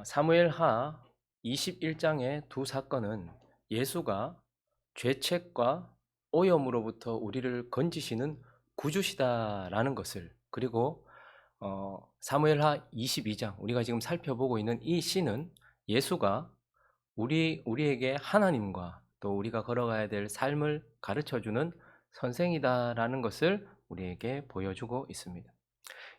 사무엘하 21장의 두 사건은 예수가 죄책과 오염으로부터 우리를 건지시는 구주시다라는 것을, 그리고 사무엘하 22장 우리가 지금 살펴보고 있는 이 시는 예수가 우리에게 하나님과 또 우리가 걸어가야 될 삶을 가르쳐주는 선생이다라는 것을 우리에게 보여주고 있습니다.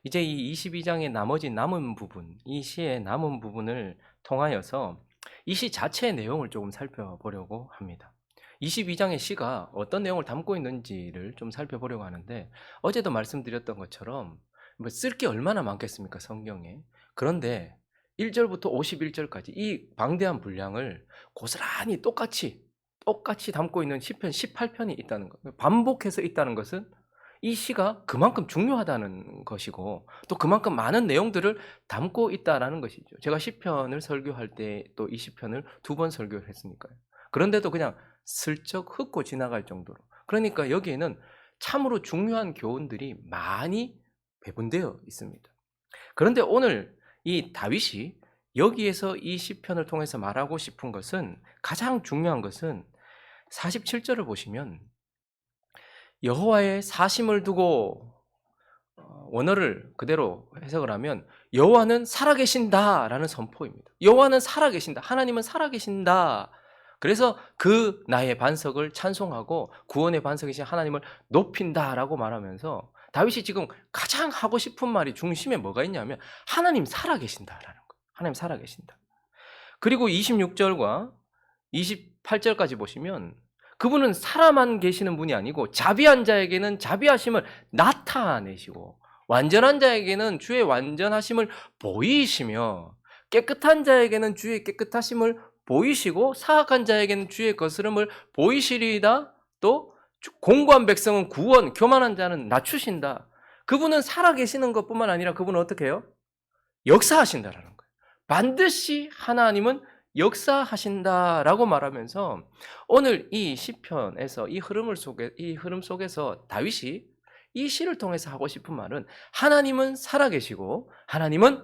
이제 이 22장의 나머지 남은 부분, 이 시의 남은 부분을 통하여서 이 시 자체의 내용을 조금 살펴보려고 합니다. 22장의 시가 어떤 내용을 담고 있는지를 좀 살펴보려고 하는데, 어제도 말씀드렸던 것처럼 뭐 쓸 게 얼마나 많겠습니까, 성경에. 그런데 1절부터 51절까지 이 방대한 분량을 고스란히 똑같이 담고 있는 시편 18편이 있다는 것, 반복해서 있다는 것은 이 시가 그만큼 중요하다는 것이고, 또 그만큼 많은 내용들을 담고 있다라는 것이죠. 제가 시편을 설교할 때 또 이 시편을 2번 설교를 했으니까요. 그런데도 그냥 슬쩍 훑고 지나갈 정도로, 그러니까 여기에는 참으로 중요한 교훈들이 많이 배분되어 있습니다. 그런데 오늘 이 다윗이 여기에서 이 시편을 통해서 말하고 싶은 것은, 가장 중요한 것은 47절을 보시면 여호와의 사심을 두고, 원어를 그대로 해석을 하면 여호와는 살아계신다라는 선포입니다. 여호와는 살아계신다. 하나님은 살아계신다. 그래서 그 나의 반석을 찬송하고 구원의 반석이신 하나님을 높인다라고 말하면서, 다윗이 지금 가장 하고 싶은 말이 중심에 뭐가 있냐면 하나님 살아계신다라는 거예요. 하나님 살아계신다. 그리고 26절과 28절까지 보시면 그분은 살아만 계시는 분이 아니고 자비한 자에게는 자비하심을 나타내시고, 완전한 자에게는 주의 완전하심을 보이시며, 깨끗한 자에게는 주의 깨끗하심을 보이시고, 사악한 자에게는 주의 거스름을 보이시리이다. 또 공고한 백성은 구원, 교만한 자는 낮추신다. 그분은 살아계시는 것뿐만 아니라 그분은 어떻게 해요? 역사하신다라는 거예요. 반드시 하나님은 역사하신다라고 말하면서, 오늘 이 시편에서 이 흐름 속에서 다윗이 이 시를 통해서 하고 싶은 말은 하나님은 살아계시고 하나님은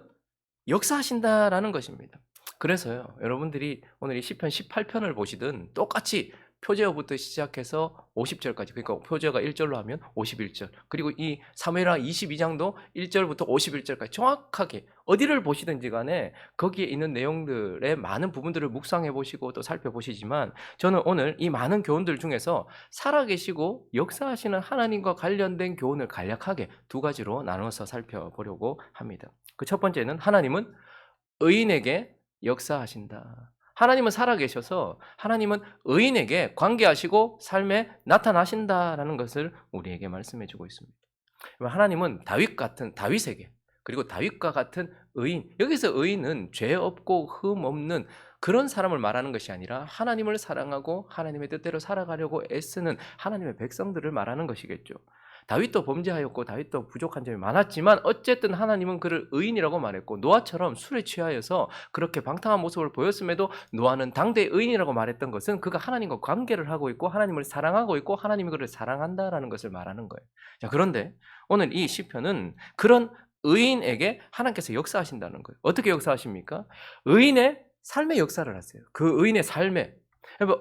역사하신다라는 것입니다. 그래서요, 여러분들이 오늘 이 시편 18편을 보시든 똑같이 표제어부터 시작해서 50절까지, 그러니까 표제어가 1절로 하면 51절, 그리고 이 사무엘하 22장도 1절부터 51절까지 정확하게 어디를 보시든지 간에 거기에 있는 내용들의 많은 부분들을 묵상해 보시고 또 살펴보시지만, 저는 오늘 이 많은 교훈들 중에서 살아계시고 역사하시는 하나님과 관련된 교훈을 간략하게 두 가지로 나눠서 살펴보려고 합니다. 그 첫 번째는 하나님은 의인에게 역사하신다. 하나님은 살아계셔서 하나님은 의인에게 관계하시고 삶에 나타나신다라는 것을 우리에게 말씀해 주고 있습니다. 하나님은 다윗에게, 그리고 다윗과 같은 의인, 여기서 의인은 죄 없고 흠 없는 그런 사람을 말하는 것이 아니라 하나님을 사랑하고 하나님의 뜻대로 살아가려고 애쓰는 하나님의 백성들을 말하는 것이겠죠. 다윗도 범죄하였고 다윗도 부족한 점이 많았지만 어쨌든 하나님은 그를 의인이라고 말했고, 노아처럼 술에 취하여서 그렇게 방탕한 모습을 보였음에도 노아는 당대의 의인이라고 말했던 것은 그가 하나님과 관계를 하고 있고 하나님을 사랑하고 있고 하나님이 그를 사랑한다라는 것을 말하는 거예요. 자, 그런데 오늘 이 시편은 그런 의인에게 하나님께서 역사하신다는 거예요. 어떻게 역사하십니까? 의인의 삶의 역사를 하세요. 그 의인의 삶에,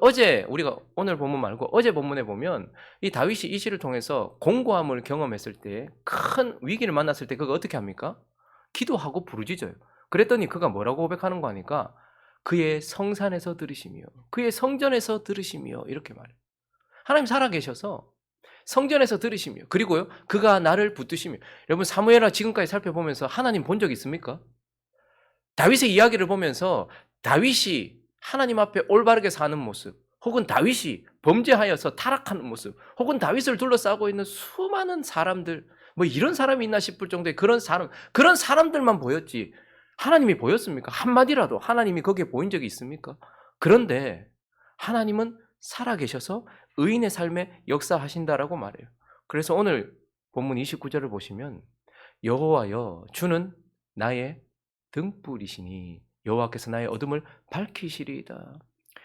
어제 우리가 오늘 본문 말고 어제 본문에 보면 이 다윗이 이 시를 통해서 공고함을 경험했을 때, 큰 위기를 만났을 때 그가 어떻게 합니까? 기도하고 부르짖어요. 그랬더니 그가 뭐라고 고백하는 거 아니까? 그의 성산에서 들으시며 그의 성전에서 들으시며 이렇게 말해요. 하나님 살아계셔서 성전에서 들으시며, 그리고요 그가 나를 붙드시며. 여러분, 사무엘하 지금까지 살펴보면서 하나님 본 적 있습니까? 다윗의 이야기를 보면서 다윗이 하나님 앞에 올바르게 사는 모습, 혹은 다윗이 범죄하여서 타락하는 모습, 혹은 다윗을 둘러싸고 있는 수많은 사람들, 뭐 이런 사람이 있나 싶을 정도의 그런 사람들만 보였지 하나님이 보였습니까? 한마디라도 하나님이 거기에 보인 적이 있습니까? 그런데 하나님은 살아계셔서 의인의 삶에 역사하신다라고 말해요. 그래서 오늘 본문 29절을 보시면 여호와여 주는 나의 등불이시니 여호와께서 나의 어둠을 밝히시리이다.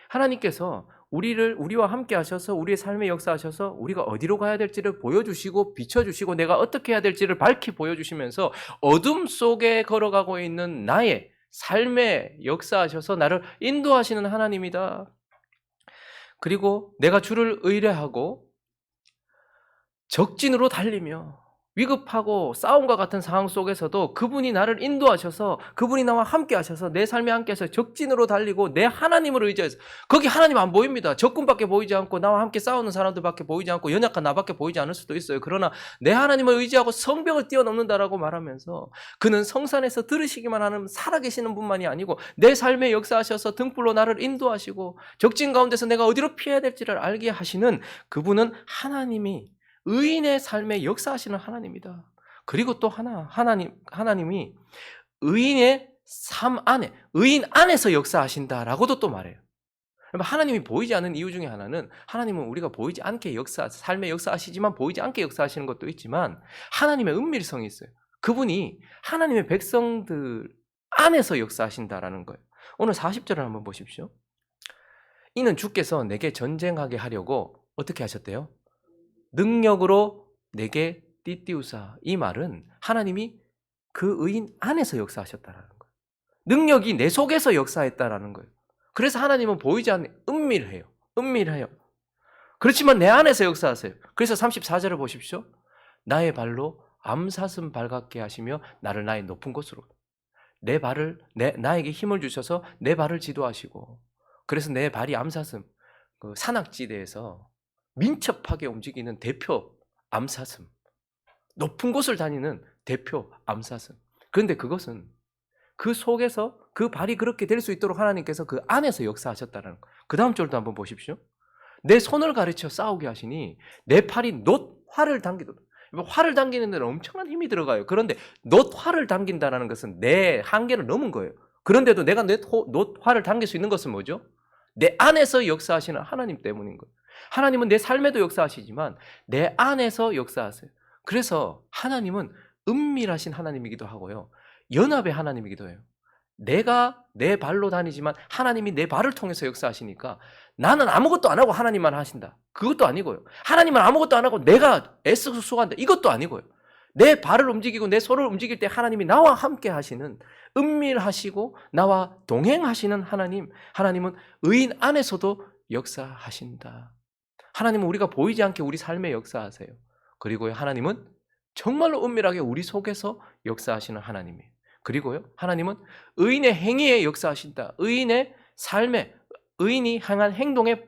하나님께서 우리와 함께 하셔서 우리의 삶에 역사하셔서 우리가 어디로 가야 될지를 보여주시고 비춰주시고 내가 어떻게 해야 될지를 밝히 보여주시면서 어둠 속에 걸어가고 있는 나의 삶에 역사하셔서 나를 인도하시는 하나님이다. 그리고 내가 주를 의뢰하고 적진으로 달리며 위급하고 싸움과 같은 상황 속에서도 그분이 나를 인도하셔서 그분이 나와 함께 하셔서 내 삶에 함께 하셔서 적진으로 달리고 내 하나님을 의지해서 거기 하나님 안 보입니다. 적군밖에 보이지 않고 나와 함께 싸우는 사람들밖에 보이지 않고 연약한 나밖에 보이지 않을 수도 있어요. 그러나 내 하나님을 의지하고 성벽을 뛰어넘는다라고 말하면서 그는 성산에서 들으시기만 하는 살아계시는 분만이 아니고 내 삶에 역사하셔서 등불로 나를 인도하시고 적진 가운데서 내가 어디로 피해야 될지를 알게 하시는 그분은 하나님이 의인의 삶에 역사하시는 하나님이다. 그리고 또 하나님이 의인의 삶 안에, 의인 안에서 역사하신다라고도 또 말해요. 하나님이 보이지 않는 이유 중에 하나는 하나님은 우리가 보이지 않게 삶에 역사하시지만 보이지 않게 역사하시는 것도 있지만 하나님의 은밀성이 있어요. 그분이 하나님의 백성들 안에서 역사하신다라는 거예요. 오늘 40절을 한번 보십시오. 이는 주께서 내게 전쟁하게 하려고 어떻게 하셨대요? 능력으로 내게 띠띠우사. 이 말은 하나님이 그 의인 안에서 역사하셨다라는 거예요. 능력이 내 속에서 역사했다라는 거예요. 그래서 하나님은 보이지 않는 은밀해요. 그렇지만 내 안에서 역사하세요. 그래서 34절을 보십시오. 나의 발로 암사슴 발같게 하시며 나를 나의 높은 곳으로 나에게 힘을 주셔서 내 발을 지도하시고 그래서 내 발이 암사슴 그 산악지대에서 민첩하게 움직이는 대표 암사슴, 높은 곳을 다니는 대표 암사슴. 그런데 그것은 그 속에서 그 발이 그렇게 될 수 있도록 하나님께서 그 안에서 역사하셨다는 거예요. 그 다음 절도 한번 보십시오. 내 손을 가르쳐 싸우게 하시니 내 팔이 놋활을 당기도록. 활을 당기는 데는 엄청난 힘이 들어가요. 그런데 놋활을 당긴다는 것은 내 한계를 넘은 거예요. 그런데도 내가 놋활을 당길 수 있는 것은 뭐죠? 내 안에서 역사하시는 하나님 때문인 거예요. 하나님은 내 삶에도 역사하시지만 내 안에서 역사하세요. 그래서 하나님은 은밀하신 하나님이기도 하고요. 연합의 하나님이기도 해요. 내가 내 발로 다니지만 하나님이 내 발을 통해서 역사하시니까 나는 아무것도 안 하고 하나님만 하신다. 그것도 아니고요. 하나님은 아무것도 안 하고 내가 애써서 수고한다. 이것도 아니고요. 내 발을 움직이고 내 손을 움직일 때 하나님이 나와 함께 하시는 은밀하시고 나와 동행하시는 하나님은 의인 안에서도 역사하신다. 하나님은 우리가 보이지 않게 우리 삶에 역사하세요. 그리고요, 하나님은 정말로 은밀하게 우리 속에서 역사하시는 하나님이에요. 그리고요, 하나님은 의인의 행위에 역사하신다. 의인의 삶에, 의인이 행한 행동에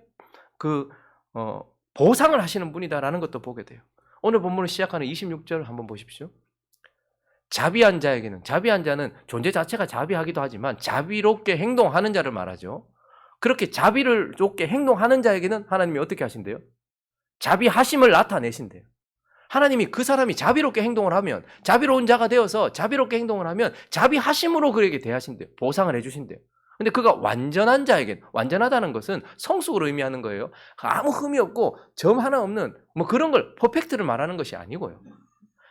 보상을 하시는 분이다라는 것도 보게 돼요. 오늘 본문을 시작하는 26절 한번 보십시오. 자비한 자는 존재 자체가 자비하기도 하지만 자비롭게 행동하는 자를 말하죠. 그렇게 자비롭게 행동하는 자에게는 하나님이 어떻게 하신대요? 자비하심을 나타내신대요. 하나님이 그 사람이 자비롭게 행동을 하면, 자비로운 자가 되어서 자비롭게 행동을 하면 자비하심으로 그에게 대하신대요. 보상을 해주신대요. 근데 그가 완전한 자에겐, 완전하다는 것은 성숙을 의미하는 거예요. 아무 흠이 없고 점 하나 없는 뭐 그런 걸 퍼펙트를 말하는 것이 아니고요.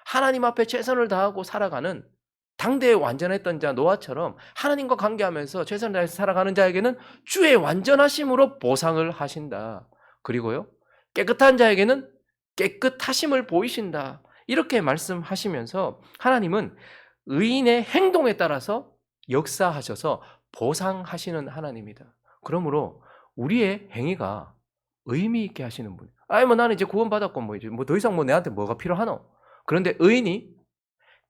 하나님 앞에 최선을 다하고 살아가는 당대에 완전했던 자 노아처럼 하나님과 관계하면서 최선을 다해서 살아가는 자에게는 주의 완전하심으로 보상을 하신다. 그리고요, 깨끗한 자에게는 깨끗하심을 보이신다. 이렇게 말씀하시면서 하나님은 의인의 행동에 따라서 역사하셔서 보상하시는 하나님이다. 그러므로 우리의 행위가 의미 있게 하시는 분. 뭐 나는 이제 구원받았고 뭐 더 이상 뭐 내한테 뭐가 필요하노? 그런데 의인이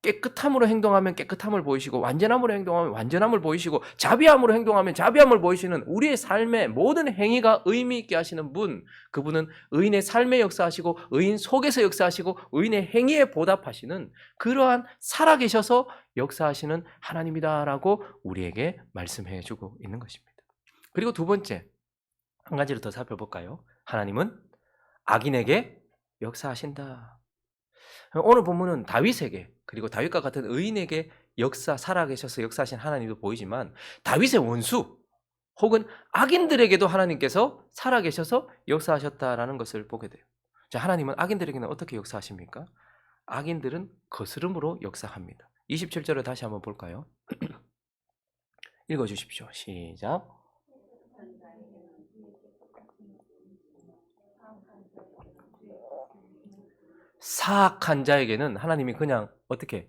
깨끗함으로 행동하면 깨끗함을 보이시고 완전함으로 행동하면 완전함을 보이시고 자비함으로 행동하면 자비함을 보이시는 우리의 삶의 모든 행위가 의미 있게 하시는 분, 그분은 의인의 삶에 역사하시고 의인 속에서 역사하시고 의인의 행위에 보답하시는 그러한 살아계셔서 역사하시는 하나님이다라고 우리에게 말씀해 주고 있는 것입니다. 그리고 두 번째, 한 가지를 더 살펴볼까요? 하나님은 악인에게 역사하신다. 오늘 본문은 다윗에게, 그리고 다윗과 같은 의인에게 살아계셔서 역사하신 하나님도 보이지만 다윗의 원수 혹은 악인들에게도 하나님께서 살아계셔서 역사하셨다라는 것을 보게 돼요. 자, 하나님은 악인들에게는 어떻게 역사하십니까? 악인들은 거스름으로 역사합니다. 27절을 다시 한번 볼까요? 읽어주십시오. 시작. 사악한 자에게는 하나님이 그냥 어떻게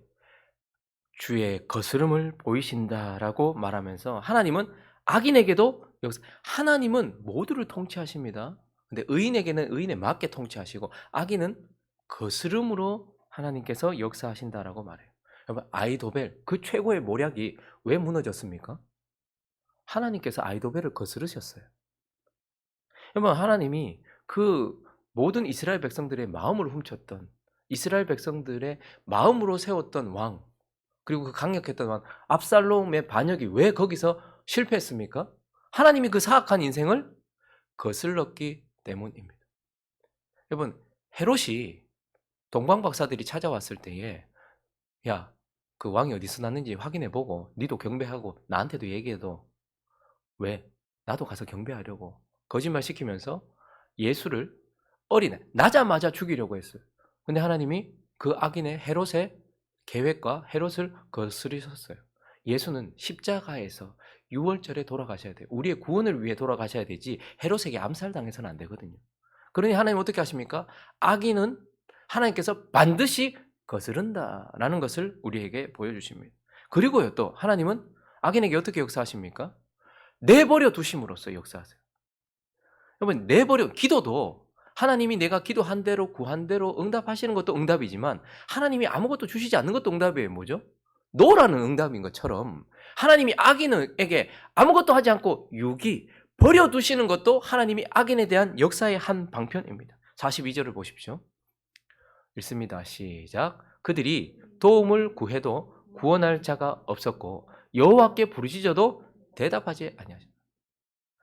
주의 거스름을 보이신다라고 말하면서 하나님은 악인에게도 하나님은 모두를 통치하십니다. 근데 의인에게는 의인에 맞게 통치하시고 악인은 거스름으로 하나님께서 역사하신다라고 말해요. 여러분 아이도벨 그 최고의 모략이 왜 무너졌습니까? 하나님께서 아이도벨을 거스르셨어요. 여러분 하나님이 그 모든 이스라엘 백성들의 마음을 훔쳤던 이스라엘 백성들의 마음으로 세웠던 왕 그리고 그 강력했던 왕 압살롬의 반역이 왜 거기서 실패했습니까? 하나님이 그 사악한 인생을 거슬렀기 때문입니다. 여러분 헤롯이 동방박사들이 찾아왔을 때에 야, 그 왕이 어디서 났는지 확인해보고 니도 경배하고 나한테도 얘기해도 왜? 나도 가서 경배하려고 거짓말 시키면서 예수를 어린애 나자마자 죽이려고 했어요. 근데 하나님이 그 악인의 헤롯의 계획과 헤롯을 거스르셨어요. 예수는 십자가에서 유월절에 돌아가셔야 돼요. 우리의 구원을 위해 돌아가셔야 되지 헤롯에게 암살당해서는 안 되거든요. 그러니 하나님 어떻게 하십니까? 악인은 하나님께서 반드시 거스른다라는 것을 우리에게 보여주십니다. 그리고요 또 하나님은 악인에게 어떻게 역사하십니까? 내버려 두심으로써 역사하세요. 여러분 내버려 기도도 하나님이 내가 기도한 대로 구한 대로 응답하시는 것도 응답이지만 하나님이 아무것도 주시지 않는 것도 응답이에요. 뭐죠? 노라는 응답인 것처럼 하나님이 악인에게 아무것도 하지 않고 유기 버려두시는 것도 하나님이 악인에 대한 역사의 한 방편입니다. 42절을 보십시오. 읽습니다. 시작. 그들이 도움을 구해도 구원할 자가 없었고 여호와께 부르짖어도 대답하지 아니하셨다.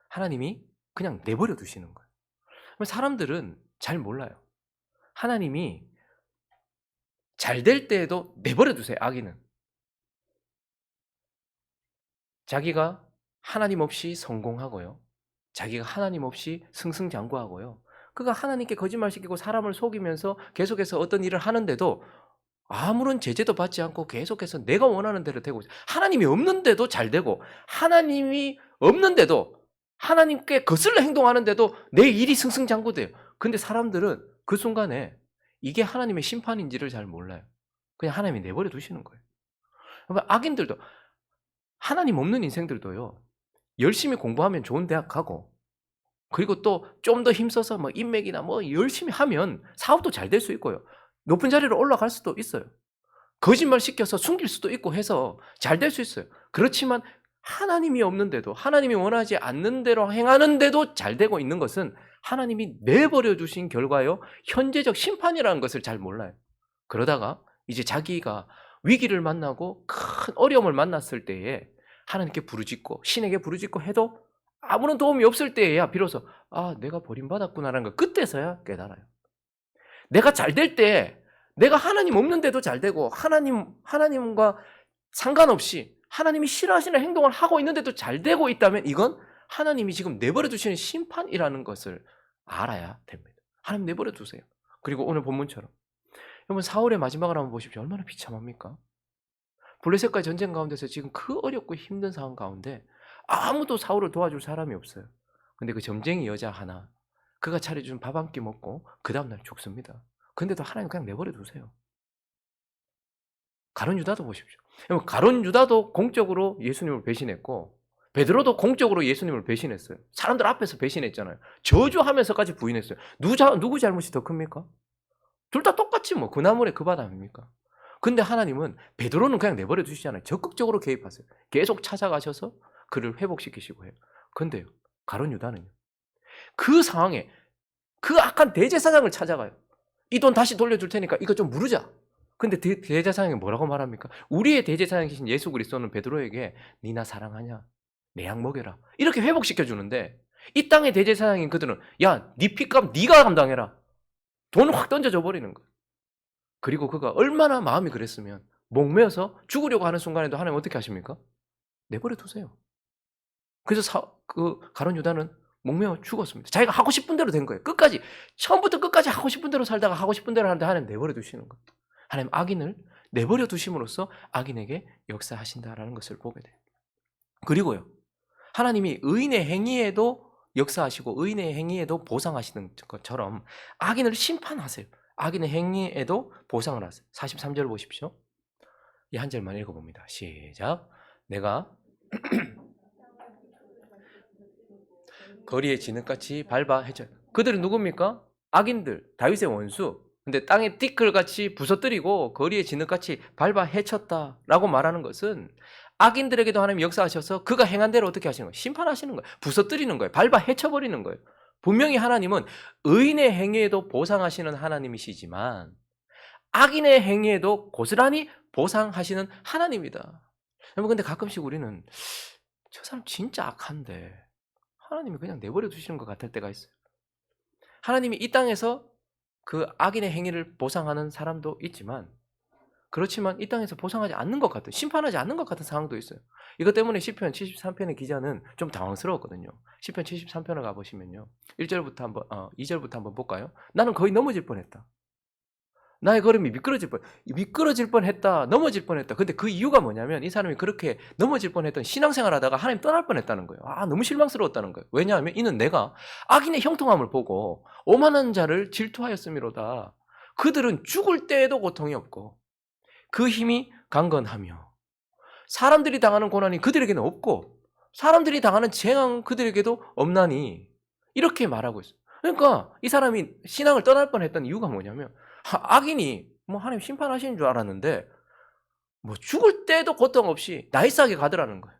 하나님이 그냥 내버려 두시는 거예요. 사람들은 잘 몰라요. 하나님이 잘 될 때에도 내버려 두세요. 악인은. 자기가 하나님 없이 성공하고요. 자기가 하나님 없이 승승장구하고요. 그가 하나님께 거짓말시키고 사람을 속이면서 계속해서 어떤 일을 하는데도 아무런 제재도 받지 않고 계속해서 내가 원하는 대로 되고 있어요. 하나님이 없는데도 잘 되고 하나님이 없는데도 하나님께 거슬러 행동하는데도 내 일이 승승장구돼요. 근데 사람들은 그 순간에 이게 하나님의 심판인지를 잘 몰라요. 그냥 하나님이 내버려 두시는 거예요. 악인들도 하나님 없는 인생들도요. 열심히 공부하면 좋은 대학 가고 그리고 또 좀 더 힘써서 뭐 인맥이나 뭐 열심히 하면 사업도 잘 될 수 있고요. 높은 자리로 올라갈 수도 있어요. 거짓말 시켜서 숨길 수도 있고 해서 잘 될 수 있어요. 그렇지만 하나님이 없는데도 하나님이 원하지 않는 대로 행하는데도 잘 되고 있는 것은 하나님이 내버려 두신 결과요. 현재적 심판이라는 것을 잘 몰라요. 그러다가 이제 자기가 위기를 만나고 큰 어려움을 만났을 때에 하나님께 부르짖고 신에게 부르짖고 해도 아무런 도움이 없을 때에야 비로소 아 내가 버림받았구나라는 걸 그때서야 깨달아요. 내가 잘 될 때 내가 하나님 없는데도 잘 되고 하나님과 상관없이 하나님이 싫어하시는 행동을 하고 있는데도 잘 되고 있다면 이건 하나님이 지금 내버려 두시는 심판이라는 것을 알아야 됩니다. 하나님 내버려 두세요. 그리고 오늘 본문처럼 여러분 사울의 마지막을 한번 보십시오. 얼마나 비참합니까? 블레셋과의 전쟁 가운데서 지금 그 어렵고 힘든 상황 가운데 아무도 사울을 도와줄 사람이 없어요. 근데 그 점쟁이 여자 하나 그가 차려준 밥 한 끼 먹고 그 다음날 죽습니다. 근데도 하나님 그냥 내버려 두세요. 가룟 유다도 보십시오. 가룟 유다도 공적으로 예수님을 배신했고 베드로도 공적으로 예수님을 배신했어요. 사람들 앞에서 배신했잖아요. 저주하면서까지 부인했어요. 누구 잘못이 더 큽니까? 둘 다 똑같지 뭐. 그 나물에 그 밭 아닙니까? 근데 하나님은 베드로는 그냥 내버려 두시잖아요. 적극적으로 개입하세요. 계속 찾아가셔서 그를 회복시키시고 해요. 근데요. 가룟 유다는요. 그 상황에 그 악한 대제사장을 찾아가요. 이 돈 다시 돌려줄 테니까 이거 좀 물으자. 근데 대제사장이 뭐라고 말합니까? 우리의 대제사장이신 예수 그리스도는 베드로에게 니나 사랑하냐? 내 약 먹여라. 이렇게 회복시켜주는데 이 땅의 대제사장인 그들은 야, 네 핏값 네가 감당해라. 돈을 확 던져줘 버리는 거예요. 그리고 그가 얼마나 마음이 그랬으면 목매어서 죽으려고 하는 순간에도 하나님 어떻게 하십니까? 내버려 두세요. 그래서 가룟 유다는 목매어 죽었습니다. 자기가 하고 싶은 대로 된 거예요. 끝까지 처음부터 끝까지 하고 싶은 대로 살다가 하고 싶은 대로 하는데 하나님 내버려 두시는 거예요. 하나님 악인을 내버려 두심으로써 악인에게 역사하신다라는 것을 보게 돼요. 그리고요. 하나님이 의인의 행위에도 역사하시고 의인의 행위에도 보상하시는 것처럼 악인을 심판하세요. 악인의 행위에도 보상을 하세요. 43절 보십시오. 이 한 절만 읽어봅니다. 시작. 내가 거리에 지는같이 밟아 해쳐. 그들은 누굽니까? 악인들, 다윗의 원수. 근데 땅에 띠끌같이 부서뜨리고 거리에 지는같이 밟아 해쳤다라고 말하는 것은 악인들에게도 하나님 역사하셔서 그가 행한 대로 어떻게 하시는 거예요? 심판하시는 거예요. 부서뜨리는 거예요. 밟아 해쳐버리는 거예요. 분명히 하나님은 의인의 행위에도 보상하시는 하나님이시지만 악인의 행위에도 고스란히 보상하시는 하나님이다. 여러분, 근데 가끔씩 우리는 저 사람 진짜 악한데 하나님이 그냥 내버려 두시는 것 같을 때가 있어요. 하나님이 이 땅에서 그 악인의 행위를 보상하는 사람도 있지만, 그렇지만 이 땅에서 보상하지 않는 것 같은, 심판하지 않는 것 같은 상황도 있어요. 이것 때문에 시편 73편의 기자는 좀 당황스러웠거든요. 시편 73편을 가보시면요, 1절부터 한번 2절부터 한번 볼까요? 나는 거의 넘어질 뻔했다. 나의 걸음이 미끄러질 뻔했다. 넘어질 뻔했다. 근데 그 이유가 뭐냐면 이 사람이 그렇게 넘어질 뻔했던 신앙생활 하다가 하나님 떠날 뻔했다는 거예요. 너무 실망스러웠다는 거예요. 왜냐하면 이는 내가 악인의 형통함을 보고 오만한 자를 질투하였음이로다. 그들은 죽을 때에도 고통이 없고 그 힘이 강건하며 사람들이 당하는 고난이 그들에게는 없고 사람들이 당하는 재앙 그들에게도 없나니, 이렇게 말하고 있어요. 그러니까 이 사람이 신앙을 떠날 뻔했던 이유가 뭐냐면 악인이 뭐 하나님 심판하시는 줄 알았는데 뭐 죽을 때도 고통 없이 나이스하게 가더라는 거예요.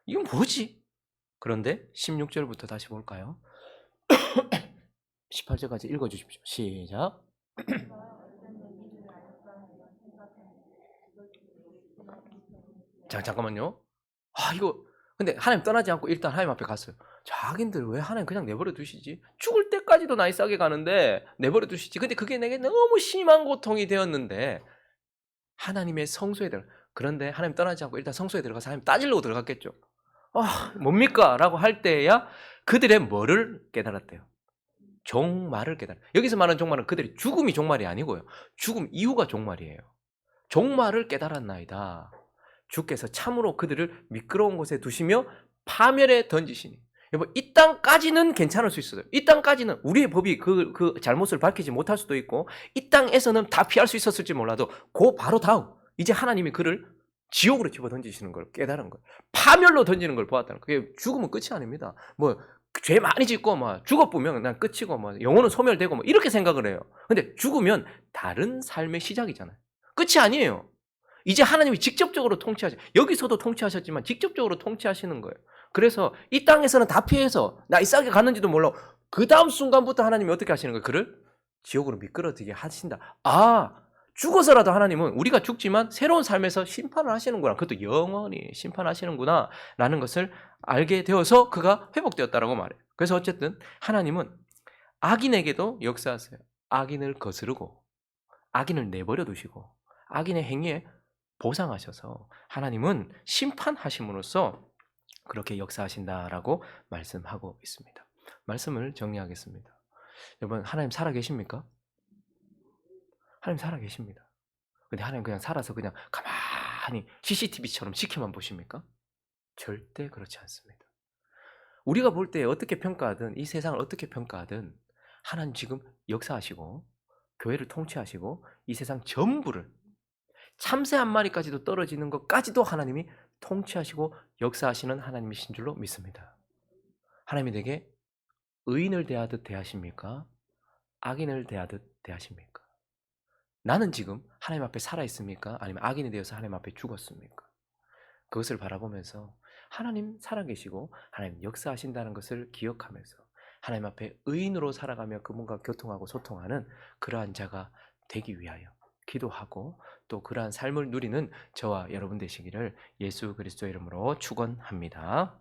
이건 뭐지? 그런데 16절부터 다시 볼까요? 18절까지 읽어주십시오. 시작. 자, 잠깐만요. 이거 근데 하나님 떠나지 않고 일단 하나님 앞에 갔어요. 악인들 왜 하나님 그냥 내버려 두시지? 죽을 때까지도 나이스하게 가는데 내버려 두시지. 근데 그게 내게 너무 심한 고통이 되었는데 하나님의 성소에 들어가. 그런데 하나님 떠나지 않고 일단 성소에 들어가서 하나님 따지려고 들어갔겠죠. 뭡니까? 라고 할 때야 그들의 뭐를 깨달았대요? 종말을 깨달아. 여기서 말하는 종말은 그들이 죽음이 종말이 아니고요. 죽음 이후가 종말이에요. 종말을 깨달았나이다. 주께서 참으로 그들을 미끄러운 곳에 두시며 파멸에 던지시니. 여러분, 이 땅까지는 괜찮을 수 있어요. 이 땅까지는 우리의 법이 그 잘못을 밝히지 못할 수도 있고 이 땅에서는 다 피할 수 있었을지 몰라도 바로 다음 이제 하나님이 그를 지옥으로 집어 던지시는 걸 깨달은 거예요. 파멸로 던지는 걸 보았다는 거예요. 그게 죽으면 끝이 아닙니다. 죄 많이 짓고 죽어보면 난 끝이고 영혼은 소멸되고 이렇게 생각을 해요. 근데 죽으면 다른 삶의 시작이잖아요. 끝이 아니에요. 이제 하나님이 직접적으로 여기서도 통치하셨지만 직접적으로 통치하시는 거예요. 그래서 이 땅에서는 다 피해서 나이스하게 갔는지도 몰라. 그 다음 순간부터 하나님이 어떻게 하시는 거예요? 그를 지옥으로 미끄러지게 하신다. 죽어서라도 하나님은 우리가 죽지만 새로운 삶에서 심판을 하시는구나. 그것도 영원히 심판하시는구나 라는 것을 알게 되어서 그가 회복되었다라고 말해요. 그래서 어쨌든 하나님은 악인에게도 역사하세요. 악인을 거스르고 악인을 내버려 두시고 악인의 행위에 보상하셔서 하나님은 심판하심으로써 그렇게 역사하신다라고 말씀하고 있습니다. 말씀을 정리하겠습니다. 여러분, 하나님 살아계십니까? 하나님 살아계십니다. 근데 하나님 그냥 살아서 그냥 가만히 CCTV처럼 지켜만 보십니까? 절대 그렇지 않습니다. 우리가 볼 때 어떻게 평가하든 이 세상을 어떻게 평가하든 하나님 지금 역사하시고 교회를 통치하시고 이 세상 전부를 참새 한 마리까지도 떨어지는 것까지도 하나님이 통치하시고 역사하시는 하나님이신 줄로 믿습니다. 하나님이 내게 의인을 대하듯 대하십니까? 악인을 대하듯 대하십니까? 나는 지금 하나님 앞에 살아있습니까? 아니면 악인이 되어서 하나님 앞에 죽었습니까? 그것을 바라보면서 하나님 살아계시고 하나님 역사하신다는 것을 기억하면서 하나님 앞에 의인으로 살아가며 그분과 교통하고 소통하는 그러한 자가 되기 위하여 기도하고 또 그러한 삶을 누리는 저와 여러분 되시기를 예수 그리스도의 이름으로 축원합니다.